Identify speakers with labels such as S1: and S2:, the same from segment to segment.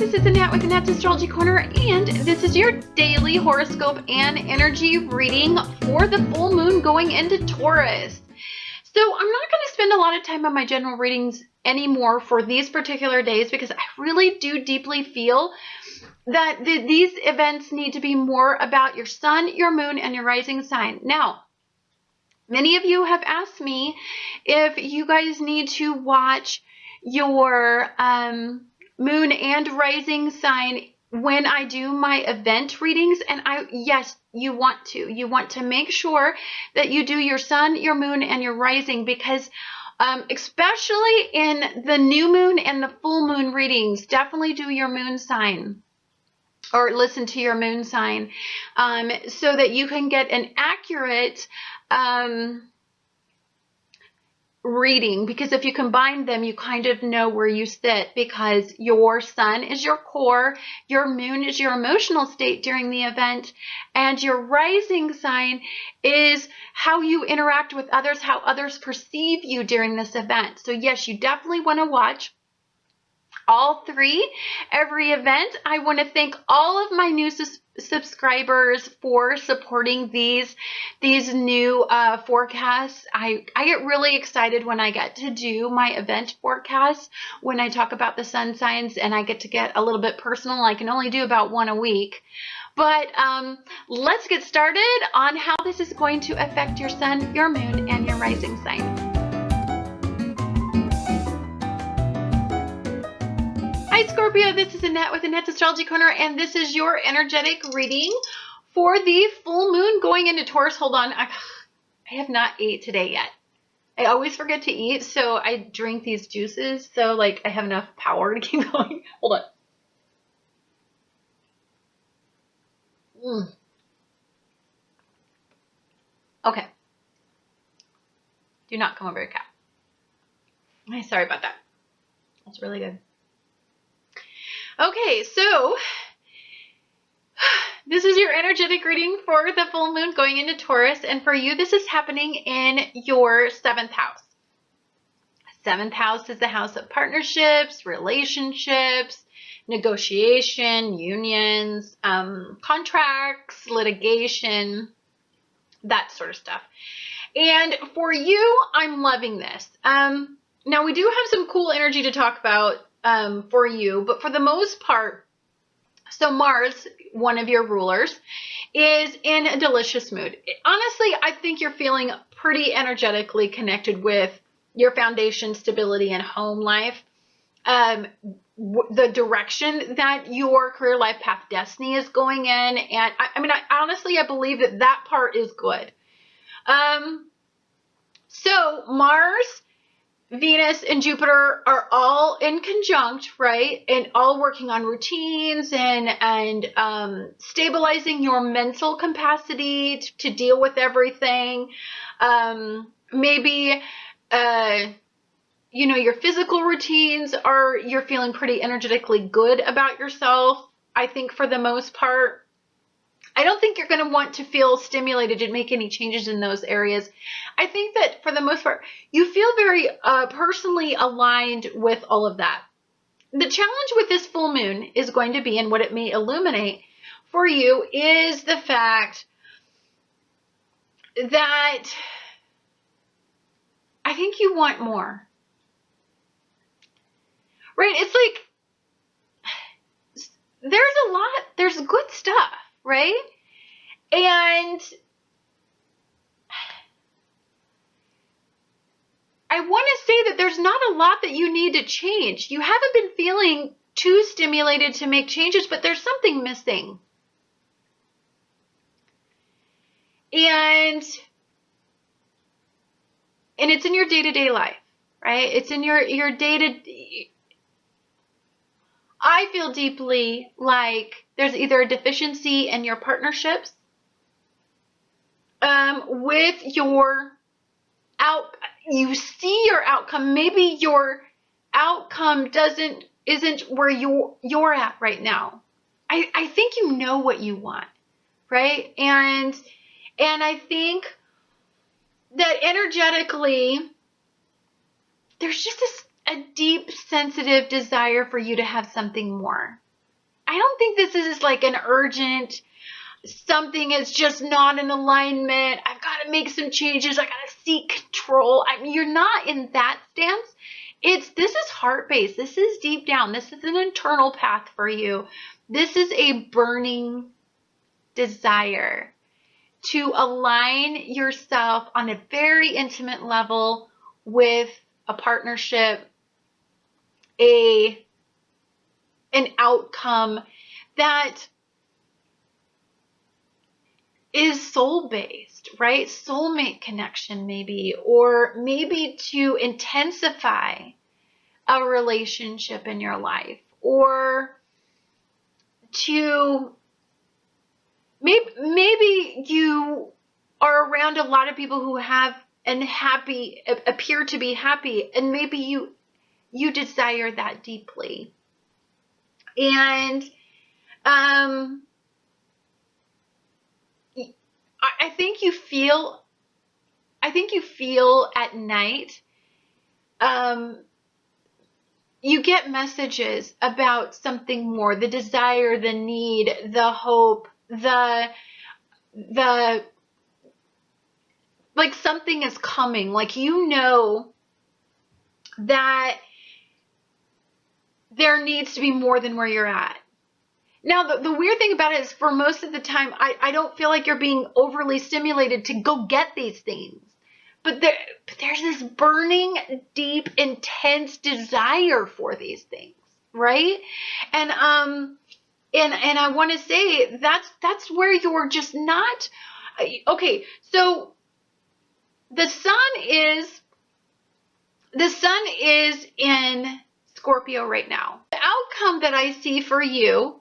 S1: this is Annette with Annette's Astrology Corner, and this is your daily horoscope and energy reading for the full moon going into Taurus. So I'm not going to spend a lot of time on my general readings anymore for these particular days because I really do deeply feel that these events need to be more about your sun, your moon, and your rising sign. Now, many of you have asked me if you guys need to watch your moon and rising sign when I do my event readings, and yes, you want to. You want to make sure that you do your sun, your moon, and your rising because especially in the new moon and the full moon readings, definitely do your moon sign or listen to your moon sign so that you can get an accurate reading, because if you combine them, you kind of know where you sit, because your sun is your core, your moon is your emotional state during the event, and your rising sign is how you interact with others, how others perceive you during this event. So yes, you definitely want to watch all three every event. I want to thank all of my new subscribers for supporting these new forecasts. I get really excited when I get to do my event forecasts, when I talk about the sun signs and I get to get a little bit personal. I can only do about one a week. But let's get started on how this is going to affect your sun, your moon, and your rising sign. Hi Scorpio, this is Annette with Annette's Astrology Corner, and this is your energetic reading for the full moon going into Taurus. Hold on, I have not ate today yet. I always forget to eat, so I drink these juices, so like I have enough power to keep going. Hold on. Okay. Do not come over here, cat. Sorry about that. That's really good. Okay, so this is your energetic reading for the full moon going into Taurus, and for you, this is happening in your 7th house. 7th house is the house of partnerships, relationships, negotiation, unions, contracts, litigation, that sort of stuff. And for you, I'm loving this. Now, we do have some cool energy to talk about for you, but for the most part, so Mars, one of your rulers, is in a delicious mood. Honestly, I think you're feeling pretty energetically connected with your foundation, stability, and home life. The direction that your career, life, path, destiny is going in, and I believe that part is good. So Mars, Venus, and Jupiter are all in conjunct, right? And all working on routines and stabilizing your mental capacity to deal with everything. Maybe, your physical routines you're feeling pretty energetically good about yourself. I think for the most part, I don't think you're going to want to feel stimulated to make any changes in those areas. I think that for the most part, you feel very personally aligned with all of that. The challenge with this full moon is going to be, and what it may illuminate for you, is the fact that I think you want more. Right? It's like there's good stuff. Right? And I want to say that there's not a lot that you need to change. You haven't been feeling too stimulated to make changes, but there's something missing. And it's in your day-to-day life, right? It's in your day-to-day. I feel deeply like there's either a deficiency in your partnerships, with your you see your outcome. Maybe your outcome isn't where you're at right now. I think you know what you want, right? And I think that energetically, there's just a deep, sensitive desire for you to have something more. I don't think this is like an urgent, something is just not in alignment. I've got to make some changes. I got to seek control. I mean, you're not in that stance. This is heart-based. This is deep down. This is an internal path for you. This is a burning desire to align yourself on a very intimate level with a partnership, an outcome that is soul-based, right? Soulmate connection maybe, or maybe to intensify a relationship in your life, or to maybe you are around a lot of people who have and appear to be happy, and maybe you desire that deeply. And I think you feel at night, you get messages about something more, the desire, the need, the hope, like something is coming, like you know that there needs to be more than where you're at. Now, the weird thing about it is, for most of the time, I don't feel like you're being overly stimulated to go get these things. But there's this burning, deep, intense desire for these things, right? And I want to say that's where you're just not. Okay, so the sun is in Scorpio right now. The outcome that I see for you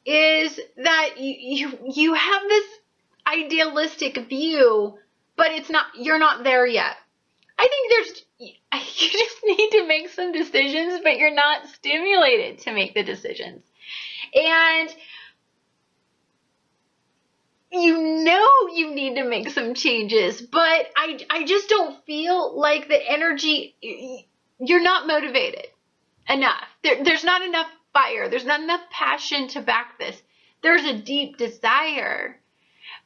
S1: is that you have this idealistic view, but you're not there yet. I think you just need to make some decisions, but you're not stimulated to make the decisions. And you know you need to make some changes, but I just don't feel like the energy, you're not motivated enough. There's not enough fire. There's not enough passion to back this. There's a deep desire,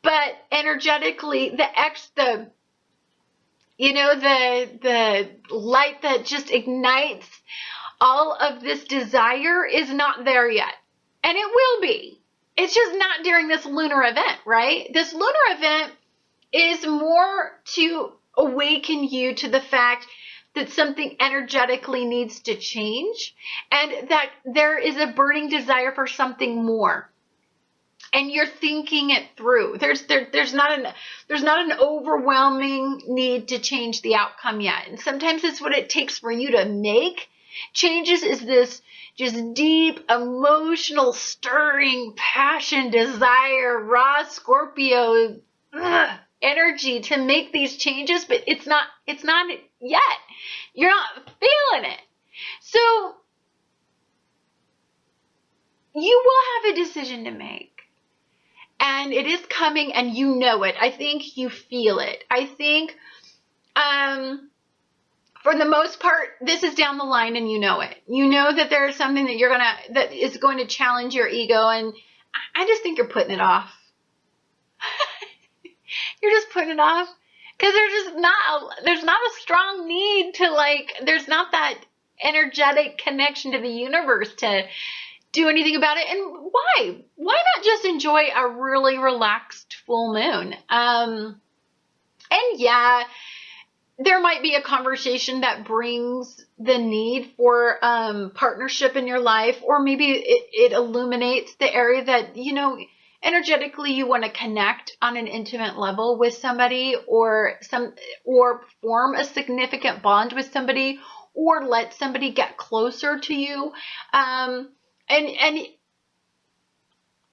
S1: but energetically, the light that just ignites all of this desire is not there yet. And it will be. It's just not during this lunar event, right? This lunar event is more to awaken you to the fact that something energetically needs to change, and that there is a burning desire for something more. And you're thinking it through. There's not an overwhelming need to change the outcome yet. And sometimes it's what it takes for you to make changes, is this just deep, emotional, stirring, passion, desire, raw Scorpio energy to make these changes, but it's not yet. You're not feeling it. So you will have a decision to make. And it is coming, and you know it. I think you feel it. I think, for the most part, this is down the line, and you know it. You know that there is something that is going to challenge your ego, and I just think you're putting it off. You're just putting it off because there's not a strong need to, there's not that energetic connection to the universe to do anything about it. And why not just enjoy a really relaxed full moon? And yeah, there might be a conversation that brings the need for partnership in your life, or maybe it illuminates the area that energetically you want to connect on an intimate level with somebody, or form a significant bond with somebody, or let somebody get closer to you. And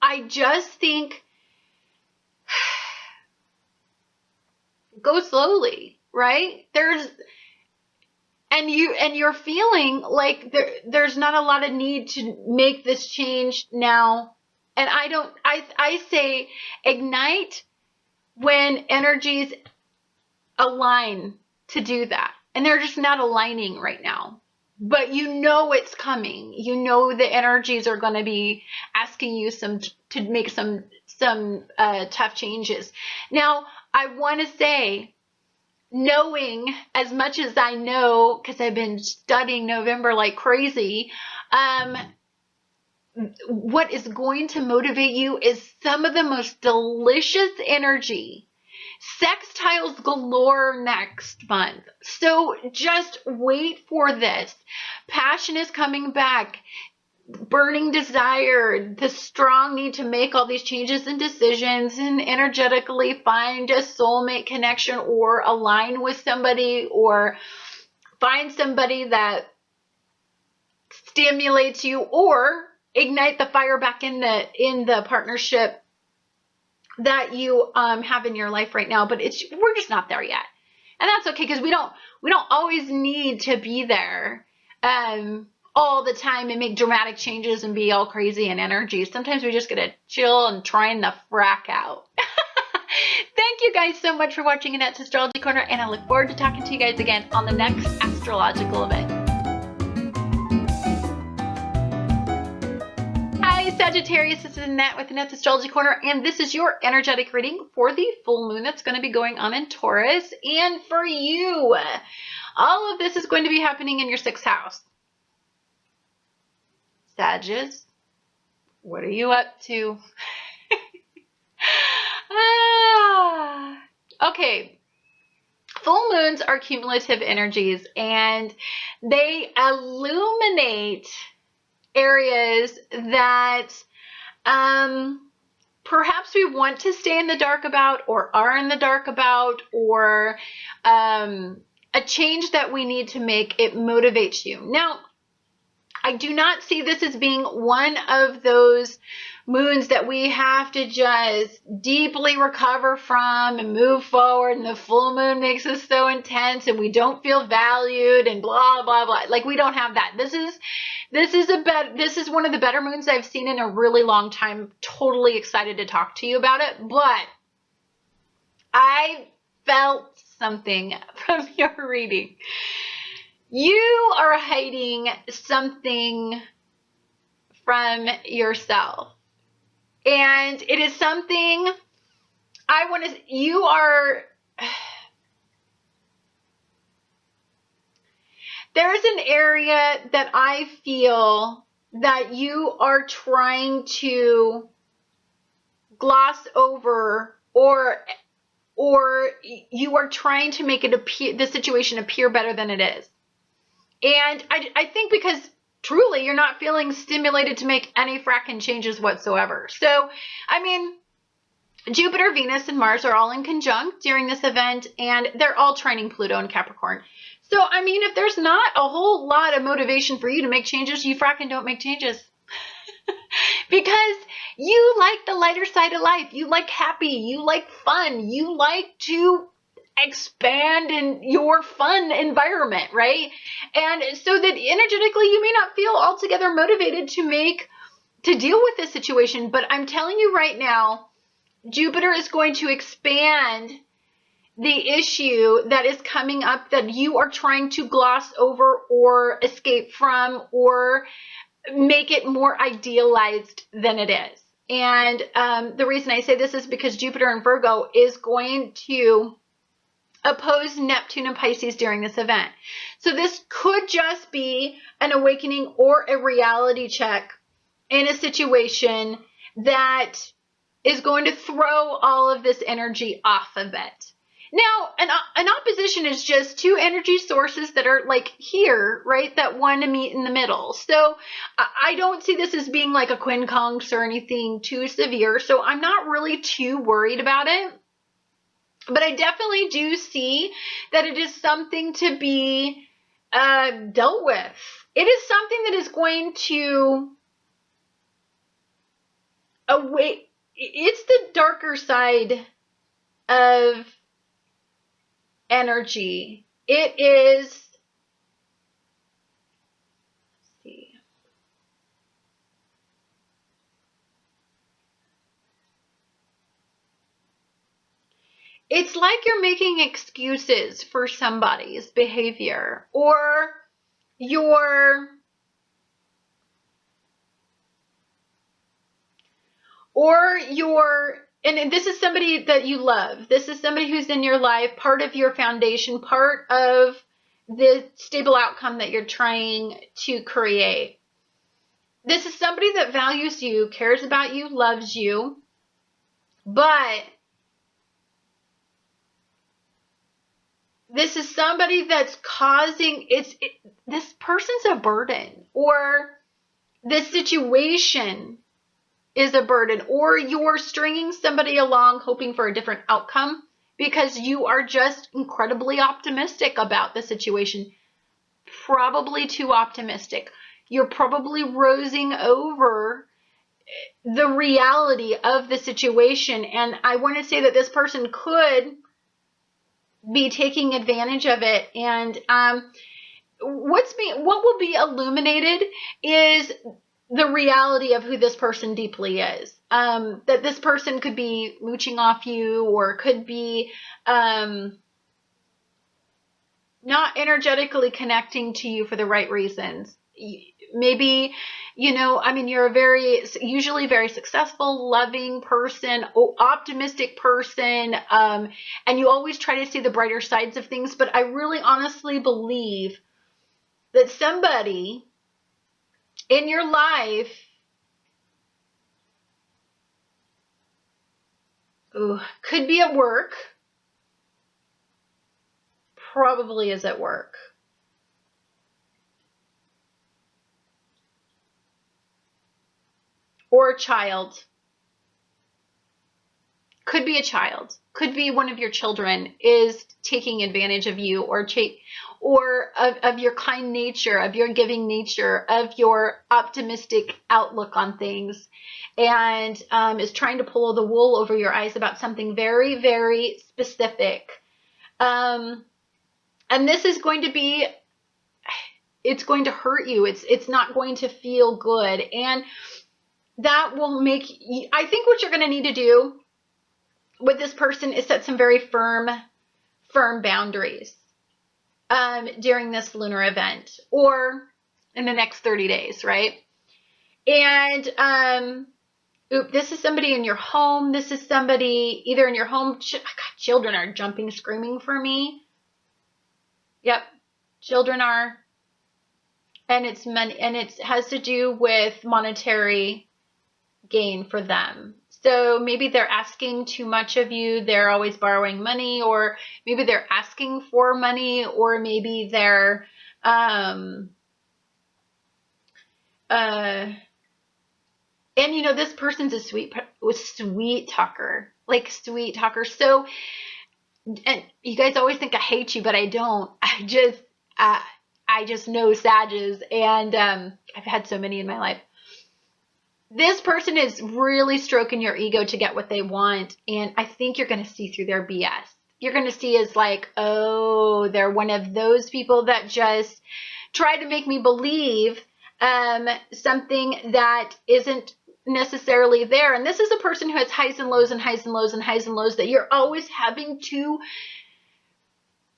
S1: I just think go slowly, right? And you're feeling like there's not a lot of need to make this change now. And I say ignite when energies align to do that. And they're just not aligning right now. but you know it's coming. You know the energies are going to be asking you to make some tough changes. Now, I want to say, knowing as much as I know, because I've been studying November like crazy, what is going to motivate you is some of the most delicious energy. Sextiles galore next month. So just wait for this. Passion is coming back. Burning desire, the strong need to make all these changes and decisions and energetically find a soulmate connection or align with somebody or find somebody that stimulates you or ignite the fire back in the partnership that you have in your life right now. But we're just not there yet. And that's okay, because we don't always need to be there all the time and make dramatic changes and be all crazy in energy. Sometimes we just gotta chill and trying the frack out. Thank you guys so much for watching Annette's Astrology Corner, and I look forward to talking to you guys again on the next astrological event. Hi Sagittarius, this is Annette with Annette's Astrology Corner, and this is your energetic reading for the full moon that's going to be going on in Taurus. And for you, all of this is going to be happening in your 6th house. Sagittarius, what are you up to? Okay, full moons are cumulative energies, and they illuminate areas that perhaps we want to stay in the dark about, or are in the dark about, or a change that we need to make. It motivates you. Now, I do not see this as being one of those moons that we have to just deeply recover from and move forward, and the full moon makes us so intense and we don't feel valued and blah blah blah. Like, we don't have that. This is one of the better moons I've seen in a really long time. Totally excited to talk to you about it, but I felt something from your reading. You are hiding something from yourself. And it is something there's an area that I feel that you are trying to gloss over, or you are trying to make the situation appear better than it is. And I think because truly you're not feeling stimulated to make any fracking changes whatsoever. So, I mean, Jupiter, Venus, and Mars are all in conjunct during this event, and they're all trining Pluto and Capricorn. So, I mean, if there's not a whole lot of motivation for you to make changes, you fracking don't make changes. Because you like the lighter side of life. You like happy. You like fun. You like to expand in your fun environment, right? And so that energetically you may not feel altogether motivated to deal with this situation. But I'm telling you right now, Jupiter is going to expand the issue that is coming up that you are trying to gloss over or escape from, or make it more idealized than it is. And the reason I say this is because Jupiter in Virgo is going to oppose Neptune and Pisces during this event. So this could just be an awakening or a reality check in a situation that is going to throw all of this energy off a bit. Now, an opposition is just two energy sources that are like here, right, that want to meet in the middle. So I don't see this as being like a quincunx or anything too severe. So I'm not really too worried about it. But I definitely do see that it is something to be dealt with. It is something that is going to awake. It's the darker side of energy. It is, let's see. It's like you're making excuses for somebody's behavior, or your and this is somebody that you love. This is somebody who's in your life, part of your foundation, part of the stable outcome that you're trying to create. This is somebody that values you, cares about you, loves you, but this is somebody that's causing, this person's a burden, or this situation is a burden, or you're stringing somebody along hoping for a different outcome because you are just incredibly optimistic about the situation. Probably too optimistic. You're probably rosing over the reality of the situation. And I want to say that this person could be taking advantage of it. And what will be illuminated is the reality of who this person deeply is. That this person could be mooching off you, or could be not energetically connecting to you for the right reasons. Maybe, you're a usually very successful, loving person, optimistic person, and you always try to see the brighter sides of things. But I really honestly believe that somebody in your life could be at work, probably is at work, or a child. Could be a child, could be one of your children is taking advantage of you, or of your kind nature, of your giving nature, of your optimistic outlook on things, and is trying to pull the wool over your eyes about something very, very specific. And this is going to be, it's going to hurt you. It's not going to feel good. And that will make you, I think what you're going to need to do with this person is set some very firm boundaries during this lunar event, or in the next 30 days, right? And this is somebody in your home. This is somebody either in your home. God, children are jumping, screaming for me. Yep, children are. And it's money, and it has to do with monetary gain for them. So maybe they're asking too much of you. They're always borrowing money, or maybe they're asking for money, or maybe they're and this person's a sweet talker, like sweet talker. So, and you guys always think I hate you, but I don't. I just know Sages, and I've had so many in my life. This person is really stroking your ego to get what they want, and I think you're going to see through their BS. You're going to see as like, oh, they're one of those people that just try to make me believe something that isn't necessarily there. And this is a person who has highs and lows and highs and lows and highs and lows that you're always having to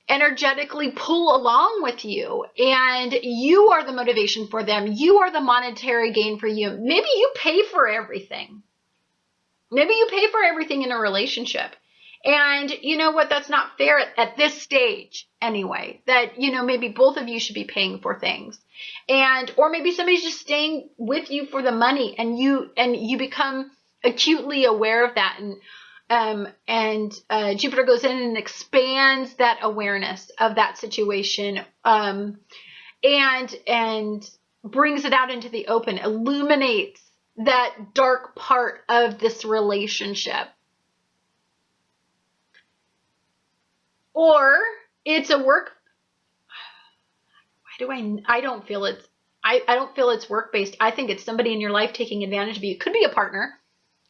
S1: energetically pull along with you, and you are the motivation for them. You are the monetary gain for you. Maybe you pay for everything. Maybe you pay for everything in a relationship. And you know what? That's not fair at this stage anyway, that, maybe both of you should be paying for things. Or maybe somebody's just staying with you for the money, and you become acutely aware of that. And Jupiter goes in and expands that awareness of that situation, and brings it out into the open, illuminates that dark part of this relationship. Or it's a work. I don't feel it's. I don't feel it's work based. I think it's somebody in your life taking advantage of you. It could be a partner.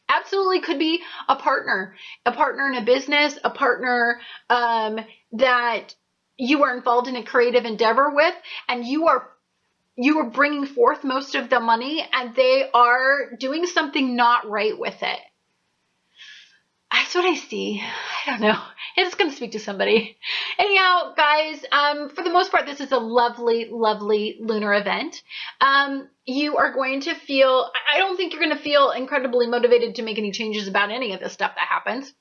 S1: Absolutely could be a partner in a business, a partner that you are involved in a creative endeavor with, and you are bringing forth most of the money, and they are doing something not right with it. I That's what I see. I don't know. It's going to speak to somebody. Anyhow, guys, for the most part, this is a lovely, lovely lunar event. You are going to feel, I don't think you're going to feel incredibly motivated to make any changes about any of this stuff that happens.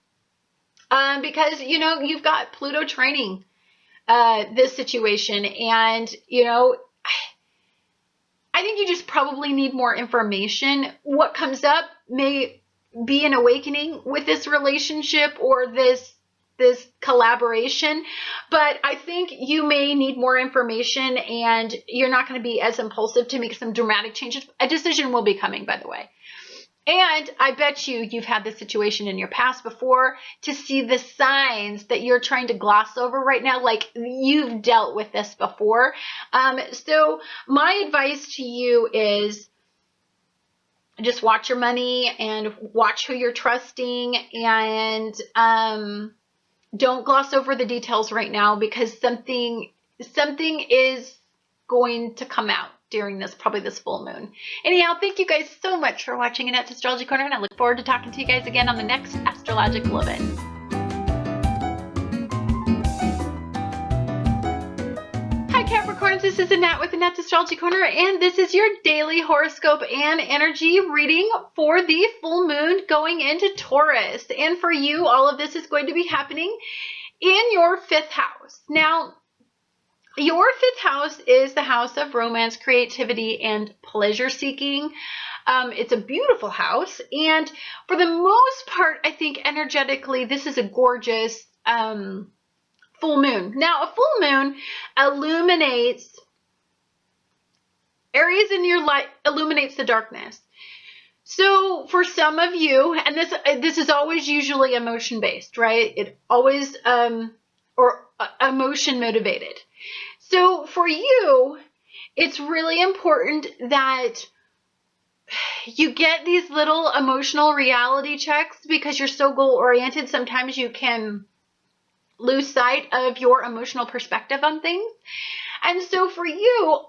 S1: Because, you know, you've got Pluto training this situation, and, you know, I think you just probably need more information. What comes up may be an awakening with this relationship or this collaboration, but I think you may need more information, and you're not going to be as impulsive to make some dramatic changes. A decision will be coming, by the way. And I bet you've had this situation in your past before, to see the signs that you're trying to gloss over right now, like you've dealt with this before. So my advice to you is just watch your money and watch who you're trusting, and don't gloss over the details right now, because something is going to come out during probably this full moon. Anyhow, thank you guys so much for watching Annette's Astrology Corner, and I look forward to talking to you guys again on the next astrological event. Hi Capricorns, this is Annette with Annette's Astrology Corner, and this is your daily horoscope and energy reading for the full moon going into Taurus. And for you, all of this is going to be happening in your 5th house. Now, your 5th house is the house of romance, creativity, and pleasure seeking. It's a beautiful house, and for the most part, I think energetically, this is a gorgeous full moon. Now, a full moon illuminates areas in your life, illuminates the darkness. So for some of you, and this is always usually emotion based, right? It always or emotion motivated. So for you, it's really important that you get these little emotional reality checks, because you're so goal oriented. Sometimes you can lose sight of your emotional perspective on things. And so for you,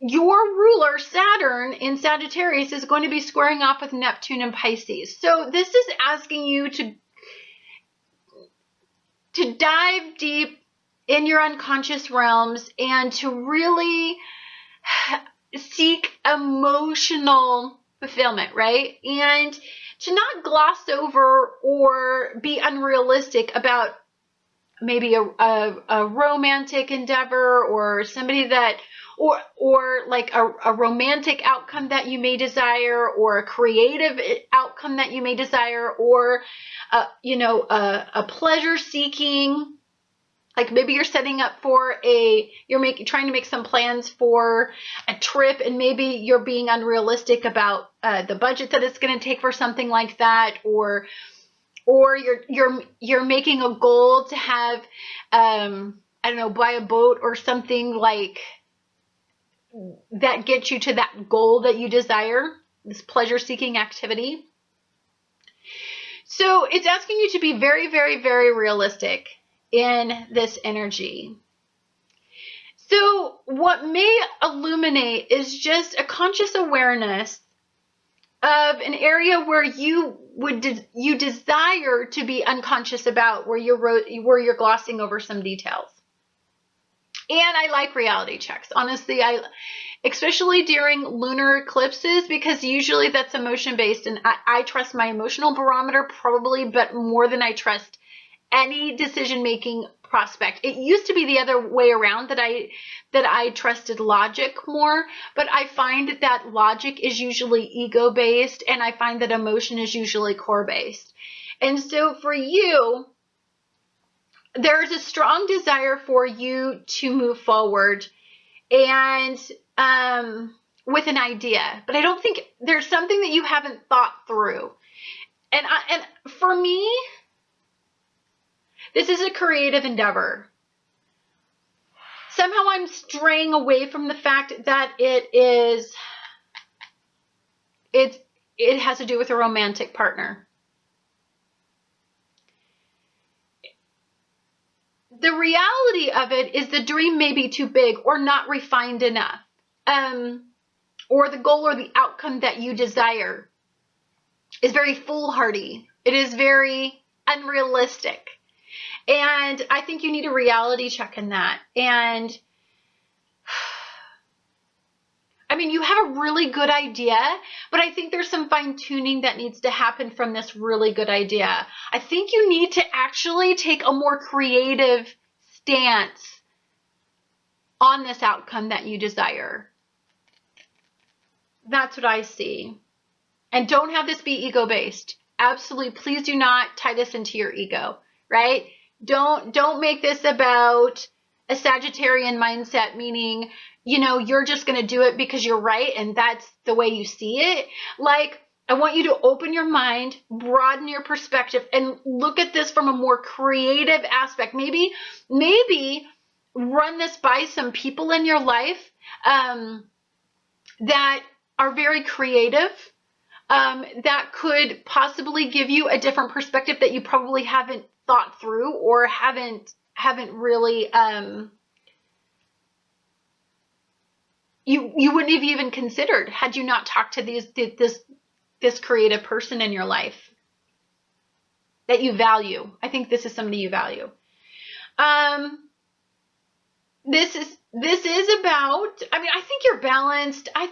S1: your ruler Saturn in Sagittarius is going to be squaring off with Neptune in Pisces. So this is asking you to dive deep in your unconscious realms and to really seek emotional fulfillment, right? And to not gloss over or be unrealistic about maybe a romantic endeavor, or somebody that, or like a romantic outcome that you may desire, or a creative outcome that you may desire, or you know, a pleasure seeking. Like maybe you're setting up for trying to make some plans for a trip, and maybe you're being unrealistic about the budget that it's going to take for something like that, or you're making a goal to have, I don't know, buy a boat or something like that gets you to that goal that you desire, this pleasure seeking activity. So it's asking you to be very, very, very realistic in this energy. So what may illuminate is just a conscious awareness of an area where you desire to be unconscious about, where you're glossing over some details. And I like reality checks. Honestly, especially during lunar eclipses, because usually that's emotion based, and I trust my emotional barometer probably, but more than I trust any decision-making prospect. It used to be the other way around, that I trusted logic more, but I find that logic is usually ego-based, and I find that emotion is usually core-based. And so for you, there's a strong desire for you to move forward and with an idea, but I don't think there's something that you haven't thought through. And for me, this is a creative endeavor. Somehow I'm straying away from the fact that it has to do with a romantic partner. The reality of it is the dream may be too big or not refined enough. Or the goal or the outcome that you desire is very foolhardy It is very unrealistic. And I think you need a reality check in that. And I mean, you have a really good idea, but I think there's some fine tuning that needs to happen from this really good idea. I think you need to actually take a more creative stance on this outcome that you desire. That's what I see. And don't have this be ego-based. Absolutely, please do not tie this into your ego, right? Don't make this about a Sagittarian mindset, meaning, you know, you're just going to do it because you're right and that's the way you see it. Like, I want you to open your mind, broaden your perspective, and look at this from a more creative aspect. Maybe run this by some people in your life that are very creative, that could possibly give you a different perspective that you probably haven't thought through or haven't really you wouldn't have even considered had you not talked to this creative person in your life that you value. I think this is somebody you value. This is about, I mean, I think you're balanced. I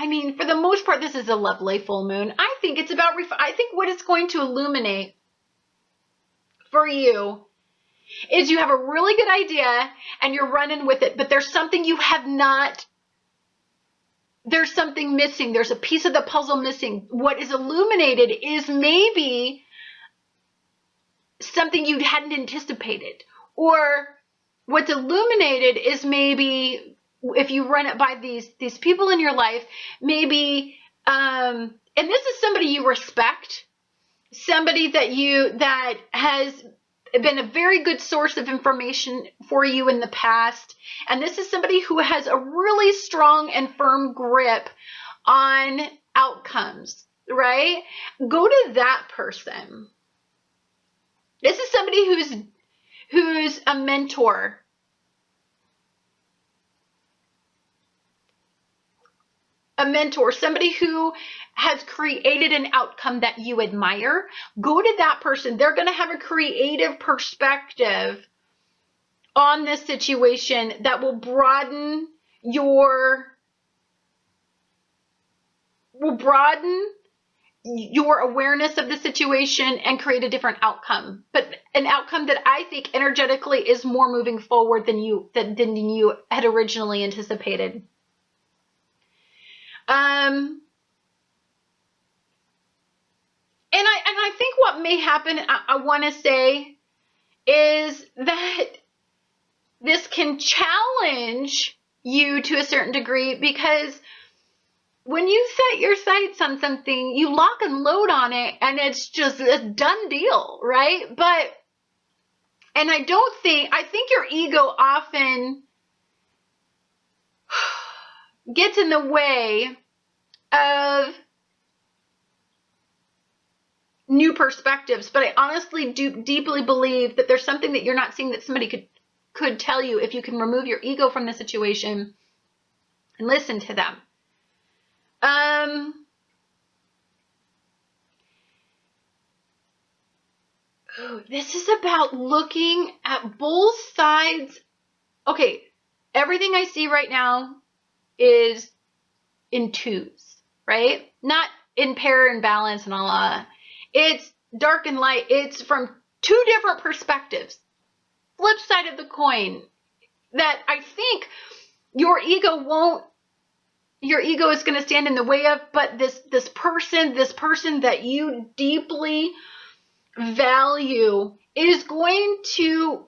S1: mean, for the most part, this is a lovely full moon. I think it's about, I think what it's going to illuminate for you is you have a really good idea and you're running with it, but there's something you have not, there's something missing. There's a piece of the puzzle missing. What is illuminated is maybe something you hadn't anticipated, or what's illuminated is maybe if you run it by these people in your life, maybe, and this is somebody you respect, somebody that has been a very good source of information for you in the past. And this is somebody who has a really strong and firm grip on outcomes, right? Go to that person. This is somebody who's a mentor. A mentor, somebody who has created an outcome that you admire. Go to that person. They're going to have a creative perspective on this situation that will broaden your awareness of the situation and create a different outcome, but an outcome that I think energetically is more moving forward than you had originally anticipated. And I think what may happen, I want to say, is that this can challenge you to a certain degree, because when you set your sights on something, you lock and load on it and it's just a done deal, right? And I think your ego often gets in the way of new perspectives, but I honestly do deeply believe that there's something that you're not seeing that somebody could tell you if you can remove your ego from the situation and listen to them. This is about looking at both sides. Okay, everything I see right now is in twos, right? Not in pair and balance and all that. It's dark and light. It's from two different perspectives. Flip side of the coin that I think your ego is going to stand in the way of, but this person that you deeply value is going to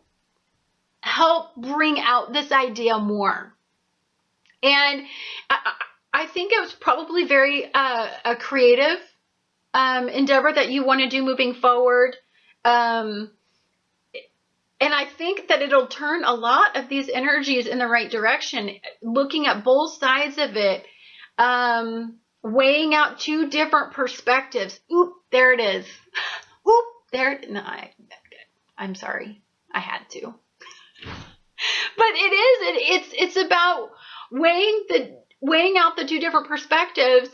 S1: help bring out this idea more. And I think it was probably very a creative endeavor that you want to do moving forward. And I think that it'll turn a lot of these energies in the right direction, looking at both sides of it, weighing out two different perspectives. Oop, there it is. Oop, there. No, I'm sorry. I had to. But it's about weighing out the two different perspectives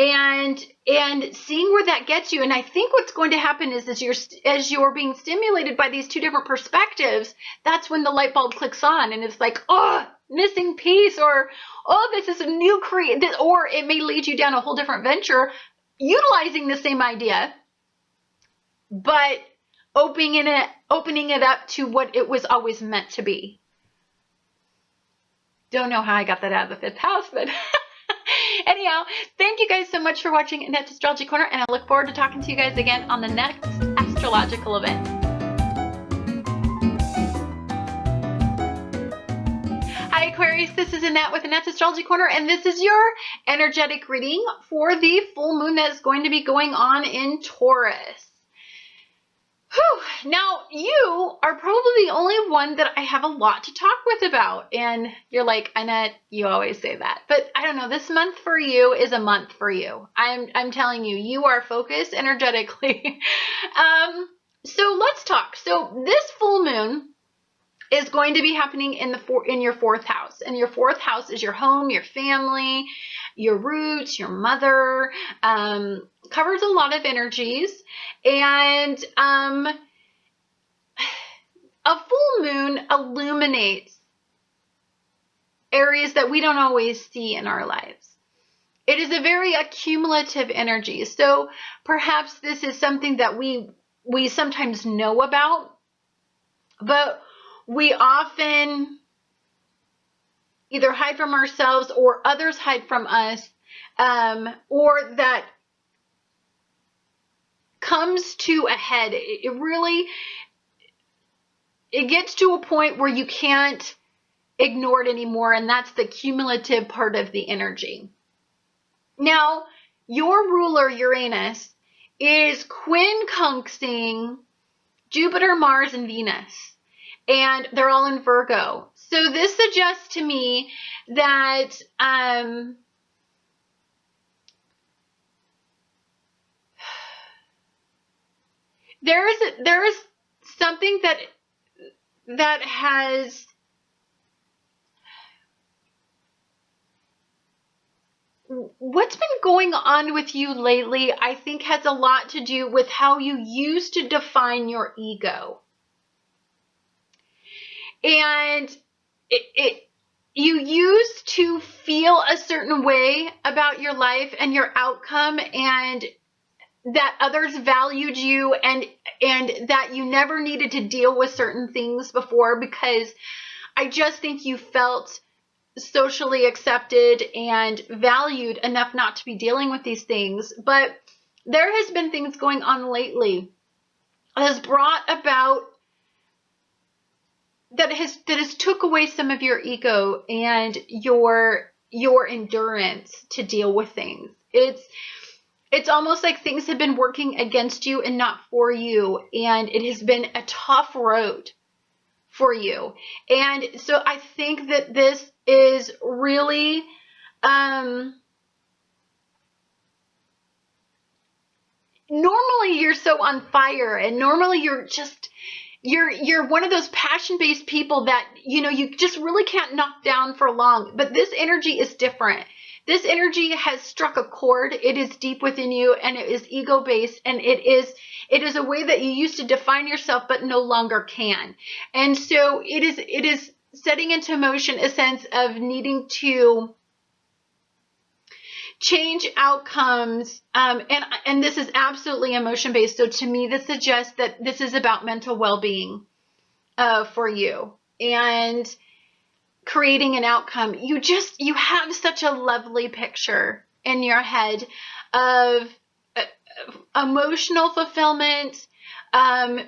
S1: and seeing where that gets you. And I think what's going to happen is as you're being stimulated by these two different perspectives, that's when the light bulb clicks on, and it's like, oh, missing piece, or oh, this is a new or it may lead you down a whole different venture utilizing the same idea, but opening it up to what it was always meant to be. Don't know how I got that out of the 5th house, but anyhow, thank you guys so much for watching Annette's Astrology Corner, and I look forward to talking to you guys again on the next astrological event. Hi Aquarius, this is Annette with Annette's Astrology Corner, and this is your energetic reading for the full moon that is going to be going on in Taurus. Whew. Now, you are probably the only one that I have a lot to talk with about. And you're like, Annette, you always say that. But I don't know, this month for you is a month for you. I'm telling you, you are focused energetically. So let's talk. So this full moon is going to be happening in your 4th house. And your 4th house is your home, your family, your roots, your mother, covers a lot of energies. And a full moon illuminates areas that we don't always see in our lives. It is a very accumulative energy. So perhaps this is something that we sometimes know about, but we often either hide from ourselves or others hide from us, or that comes to a head. It gets to a point where you can't ignore it anymore, and that's the cumulative part of the energy. Now, your ruler, Uranus, is quincunxing Jupiter, Mars, and Venus, and they're all in Virgo. So this suggests to me that there is something that has what's been going on with you lately, I think has a lot to do with how you used to define your ego. And you used to feel a certain way about your life and your outcome, and that others valued you, and that you never needed to deal with certain things before, because I just think you felt socially accepted and valued enough not to be dealing with these things. But there has been things going on lately that has brought about that has took away some of your ego and your endurance to deal with things. It's almost like things have been working against you and not for you, and it has been a tough road for you. And so I think that this is really normally you're so on fire, and normally you're one of those passion-based people that, you just really can't knock down for long. But this energy is different. This energy has struck a chord. It is deep within you, and it is ego-based, and it is a way that you used to define yourself but no longer can. And so it is setting into motion a sense of needing to change outcomes, and this is absolutely emotion-based. So to me, this suggests that this is about mental well-being for you, and creating an outcome. You have such a lovely picture in your head of emotional fulfillment, not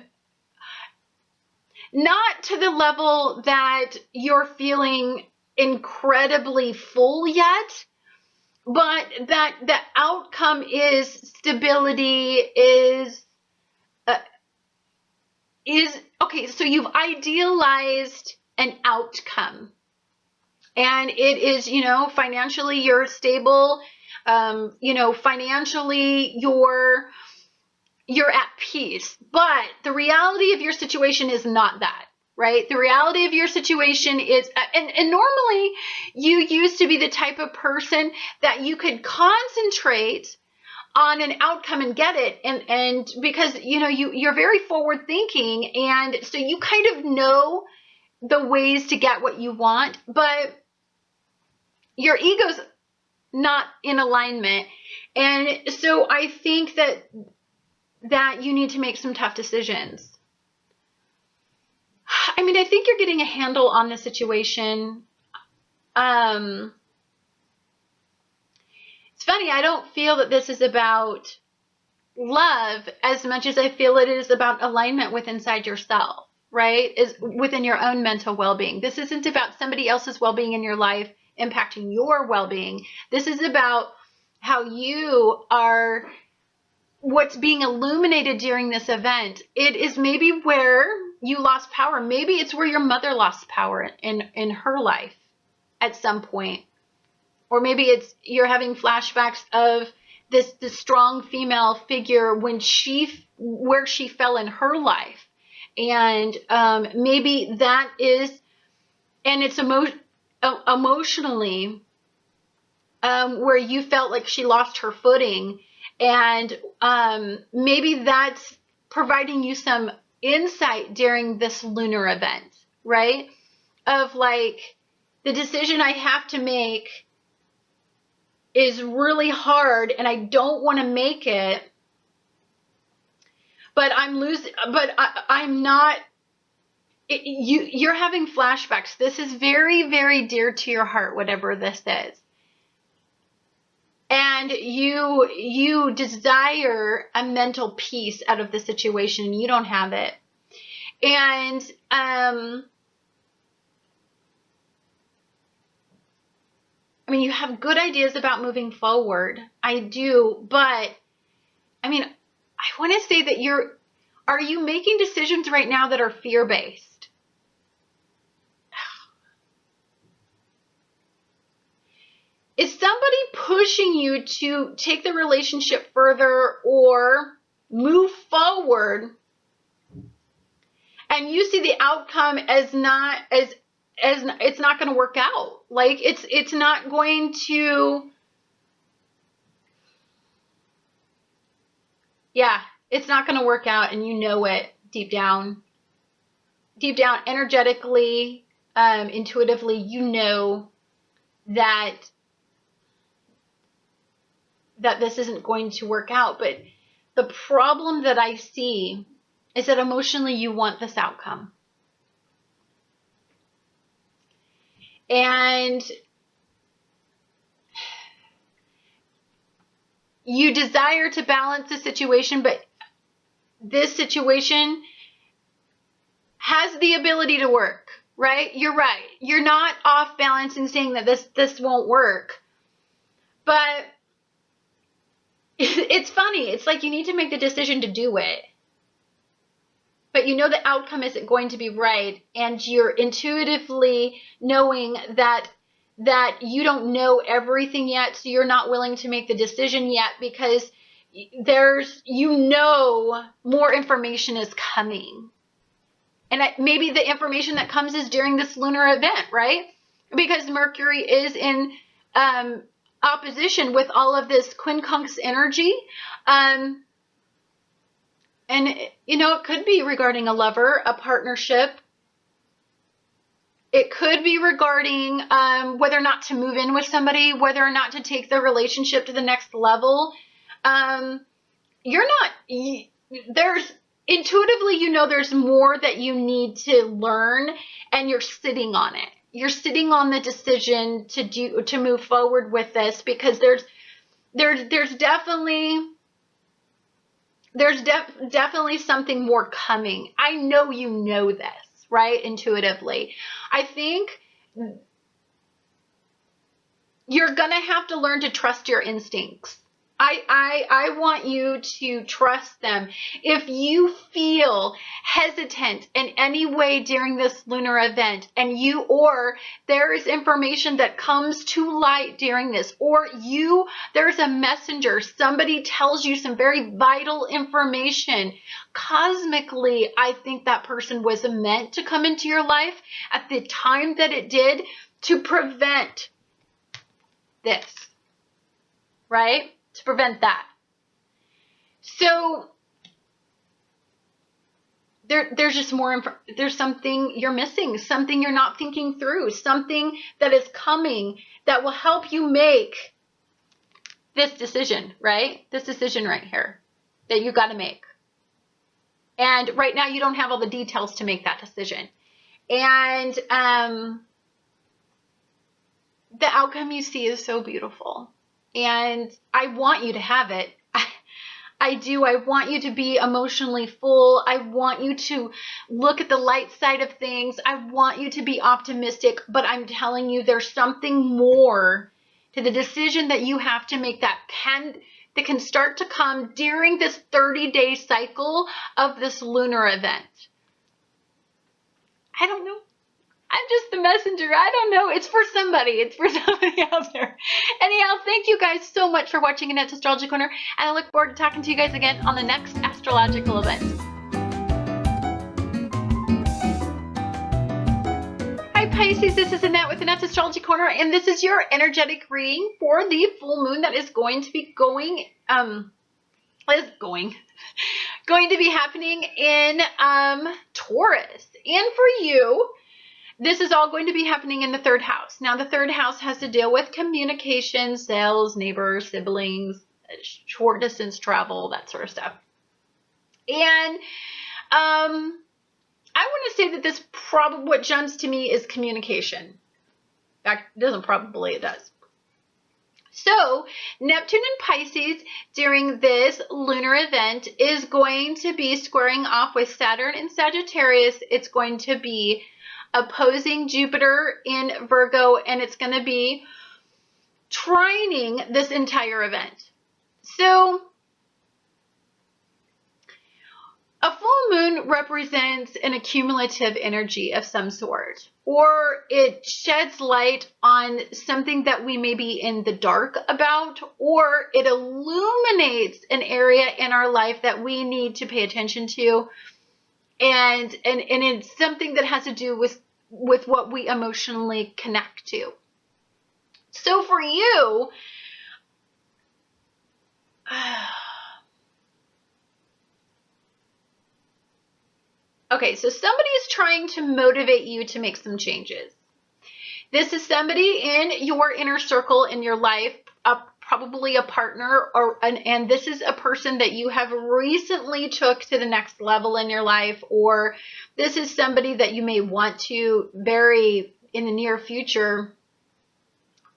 S1: to the level that you're feeling incredibly full yet, but that the outcome is stability, is okay. So you've idealized an outcome, and it is, financially you're stable, financially you're at peace. But the reality of your situation is not that. right? The reality of your situation is, and normally you used to be the type of person that you could concentrate on an outcome and get it. And because, you know, you're very forward thinking. And so you kind of know the ways to get what you want, but your ego's not in alignment. And so I think that you need to make some tough decisions. I mean, I think you're getting a handle on the situation. It's funny, I don't feel that this is about love as much as I feel it is about alignment with inside yourself, right? Is within your own mental well-being. This isn't about somebody else's well-being in your life impacting your well-being. This is about how you are, what's being illuminated during this event. It is maybe where you lost power. Maybe it's where your mother lost power in her life at some point. Or maybe it's you're having flashbacks of this strong female figure where she fell in her life. And maybe that is, and it's emotionally where you felt like she lost her footing. And maybe that's providing you some insight during this lunar event, right? Of like, the decision I have to make is really hard and I don't want to make it, but I'm not, you're having flashbacks. This is very, very dear to your heart, whatever this is. And you desire a mental peace out of the situation. You don't have it. And I mean, you have good ideas about moving forward. I do, but I mean, I want to say that are you making decisions right now that are fear-based? Is somebody pushing you to take the relationship further or move forward, and you see the outcome as it's not going to work out? Like it's not going to, yeah, it's not going to work out, and you know it deep down, energetically, intuitively, you know that this isn't going to work out. But the problem that I see is that emotionally you want this outcome. And you desire to balance the situation, but this situation has the ability to work, right? You're right. You're not off balance in saying that this won't work. But it's funny. It's like you need to make the decision to do it. But you know the outcome isn't going to be right, and you're intuitively knowing that you don't know everything yet, so you're not willing to make the decision yet because more information is coming. And maybe the information that comes is during this lunar event, right? Because Mercury is in opposition with all of this quincunx energy. And, you know, it could be regarding a lover, a partnership. It could be regarding whether or not to move in with somebody, whether or not to take the relationship to the next level. There's intuitively, you know, there's more that you need to learn, and you're sitting on it. You're sitting on the decision to move forward with this because there's definitely something more coming. I know you know this, right? Intuitively. I think you're going to have to learn to trust your instincts. I want you to trust them. If you feel hesitant in any way during this lunar event, and or there is information that comes to light during this, or there's a messenger, somebody tells you some very vital information, cosmically, I think that person was meant to come into your life at the time that it did to prevent this, right? To prevent that. So there's just more, there's something you're missing, something you're not thinking through, something that is coming that will help you make this decision, right? This decision right here that you got to make. And right now you don't have all the details to make that decision. And the outcome you see is so beautiful. And I want you to have it. I do. I want you to be emotionally full. I want you to look at the light side of things. I want you to be optimistic. But I'm telling you, there's something more to the decision that you have to make that can start to come during this 30-day cycle of this lunar event. I don't know. I'm just the messenger. I don't know. It's for somebody. It's for somebody out there. Anyhow, thank you guys so much for watching Annette's Astrology Corner, and I look forward to talking to you guys again on the next astrological event. Hi Pisces, this is Annette with Annette's Astrology Corner, and this is your energetic reading for the full moon that is going to be going to be happening in Taurus. And for you, this is all going to be happening in the 3rd house. Now, the 3rd house has to deal with communication, sales, neighbors, siblings, short distance travel, that sort of stuff. And I want to say that this probably, what jumps to me is communication. In fact, it doesn't probably, it does. So, Neptune in Pisces during this lunar event is going to be squaring off with Saturn in Sagittarius. It's going to be opposing Jupiter in Virgo, and it's going to be trining this entire event. So a full moon represents an accumulative energy of some sort, or it sheds light on something that we may be in the dark about, or it illuminates an area in our life that we need to pay attention to. And it's something that has to do with what we emotionally connect to. So for you, okay, so somebody is trying to motivate you to make some changes. This is somebody in your inner circle in your life, probably a partner, and this is a person that you have recently took to the next level in your life, or this is somebody that you may want to marry in the near future,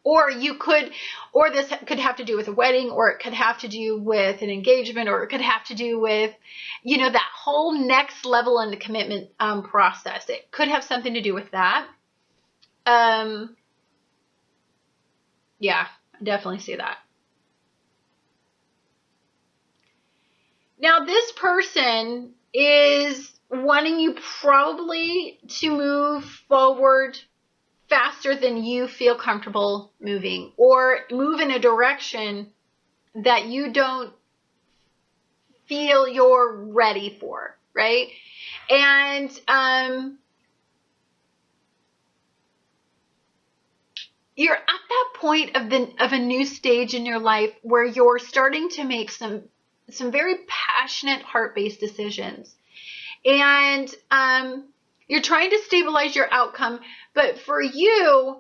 S1: or this could have to do with a wedding, or it could have to do with an engagement, or it could have to do with, that whole next level in the commitment process. It could have something to do with that. Yeah, I definitely see that. Now, this person is wanting you probably to move forward faster than you feel comfortable moving, or move in a direction that you don't feel you're ready for, right? And you're at that point of a new stage in your life where you're starting to make some very passionate, heart-based decisions. And you're trying to stabilize your outcome. But for you,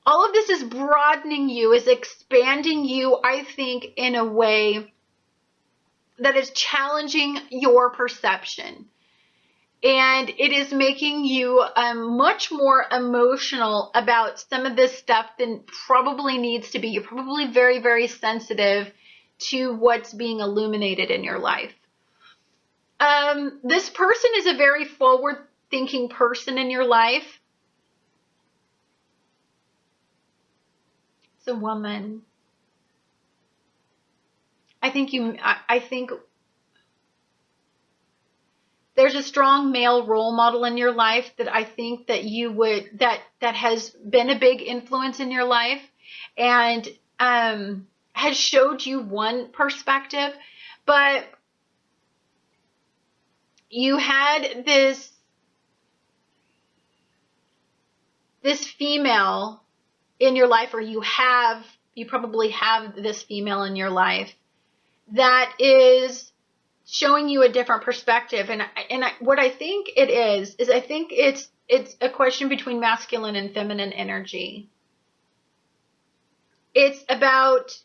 S1: all of this is broadening you, is expanding you, I think, in a way that is challenging your perception. And it is making you much more emotional about some of this stuff than probably needs to be. You're probably very, very sensitive to what's being illuminated in your life. This person is a very forward-thinking person in your life. It's a woman. I think there's a strong male role model in your life that I think that you would, that has been a big influence in your life and has showed you one perspective, but you had this female in your life, or you probably have this female in your life that is showing you a different perspective. And what I think it is I think it's a question between masculine and feminine energy. It's about,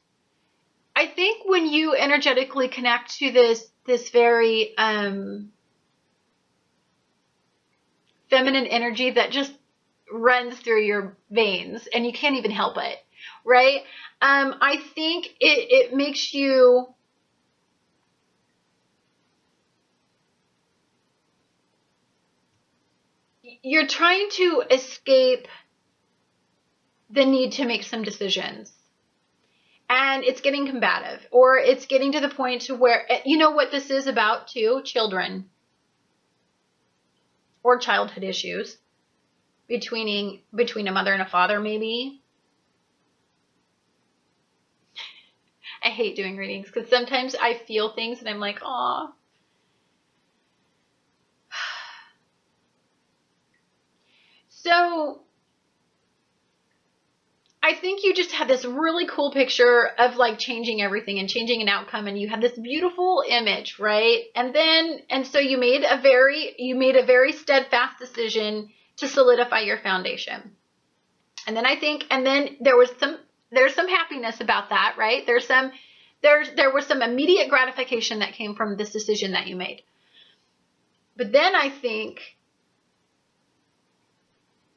S1: I think when you energetically connect to this very feminine energy that just runs through your veins and you can't even help it, right? I think it makes you, you're trying to escape the need to make some decisions. And it's getting combative, or it's getting to the point to where, you know what this is about too? Children. Or childhood issues. Between a mother and a father, maybe. I hate doing readings because sometimes I feel things and I'm like, aw. So I think you just had this really cool picture of like changing everything and changing an outcome, and you had this beautiful image, right? And so you made a very steadfast decision to solidify your foundation. And then there's some happiness about that, right? There was some immediate gratification that came from this decision that you made. But then I think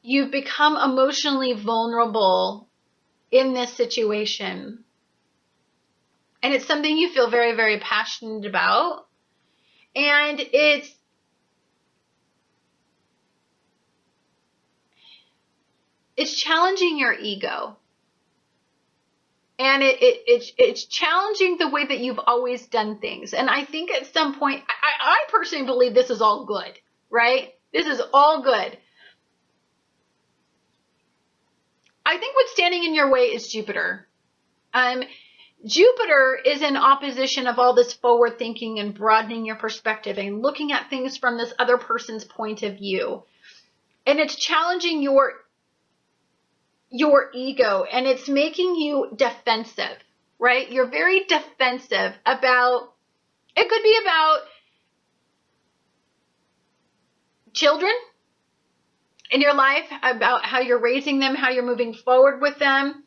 S1: you've become emotionally vulnerable in this situation. And it's something you feel very, very passionate about. And it's challenging your ego. And it's challenging the way that you've always done things. And I think at some point, I personally believe this is all good, right? This is all good. I think what's standing in your way is Jupiter. Jupiter is in opposition of all this forward thinking and broadening your perspective and looking at things from this other person's point of view. And it's challenging your ego, and it's making you defensive, right? You're very defensive about, it could be about children in your life, about how you're raising them, how you're moving forward with them.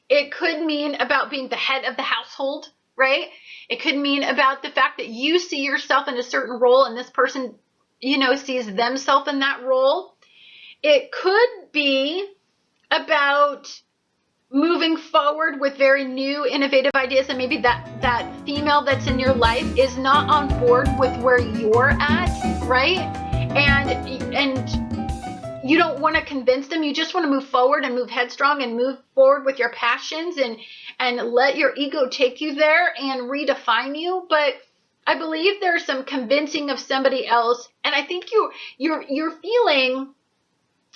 S1: It could mean about being the head of the household, right? It could mean about the fact that you see yourself in a certain role and this person, sees themselves in that role. It could be about moving forward with very new, innovative ideas, and maybe that female that's in your life is not on board with where you're at, right? And you don't want to convince them. You just want to move forward and move headstrong and move forward with your passions and let your ego take you there and redefine you. But I believe there's some convincing of somebody else, and I think you're feeling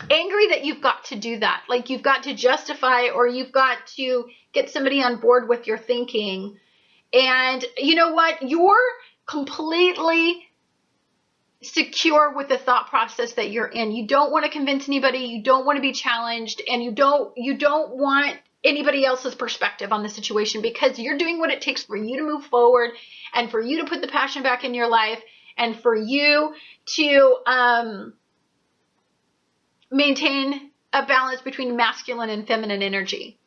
S1: angry that you've got to do that. Like you've got to justify, or you've got to get somebody on board with your thinking. And you know what? You're completely secure with the thought process that you're in. You don't want to convince anybody. You don't want to be challenged, and you don't want anybody else's perspective on the situation, because you're doing what it takes for you to move forward and for you to put the passion back in your life and for you to maintain a balance between masculine and feminine energy.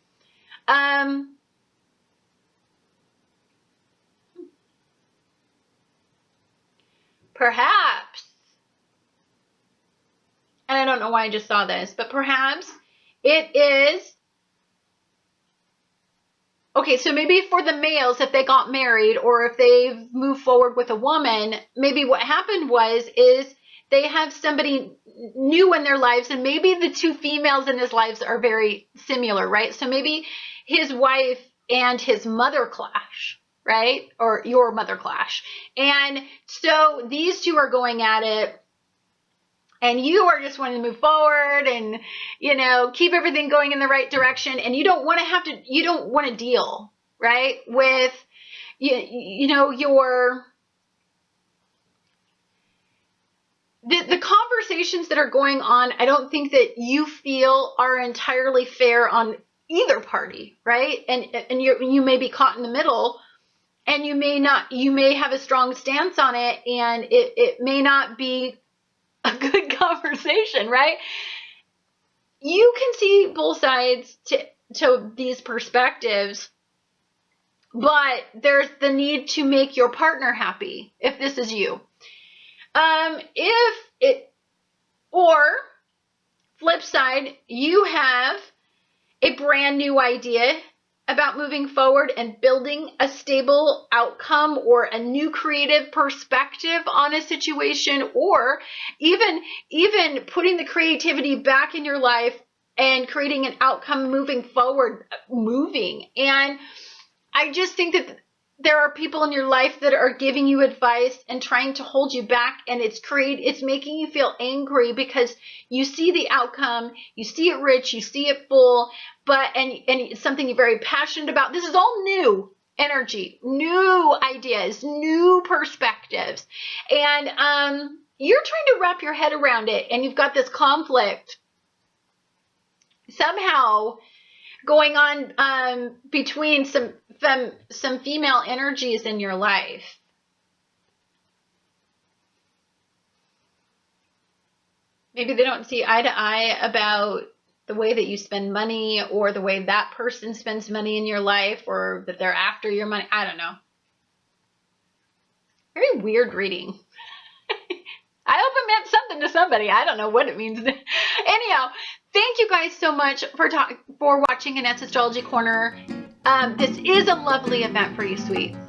S1: Perhaps, and I don't know why I just saw this, but perhaps it is, okay, so maybe for the males, if they got married or if they've moved forward with a woman, maybe what happened is they have somebody new in their lives, and maybe the two females in his lives are very similar, right? So maybe his wife and his mother clash, right? Or your mother clash. And so these two are going at it, and you are just wanting to move forward and, you know, keep everything going in the right direction. And you don't want to deal, right, with, you know, the conversations that are going on. I don't think that you feel are entirely fair on either party, right? And you may be caught in the middle, and you may have a strong stance on it, and it may not be a good conversation, right? You can see both sides to these perspectives, but there's the need to make your partner happy if this is you. Or flip side, you have a brand new idea about moving forward and building a stable outcome, or a new creative perspective on a situation, or even putting the creativity back in your life and creating an outcome moving forward, And I just think that there are people in your life that are giving you advice and trying to hold you back, and it's making you feel angry because you see the outcome, you see it rich, you see it full, and it's something you're very passionate about. This is all new energy, new ideas, new perspectives, and you're trying to wrap your head around it, and you've got this conflict somehow going on between some female energies in your life. Maybe they don't see eye to eye about the way that you spend money, or the way that person spends money in your life, or that they're after your money. I don't know. Very weird reading. I hope it meant something to somebody. I don't know what it means. Anyhow, thank you guys so much for watching Annette's Astrology Corner. This is a lovely event for you, sweets.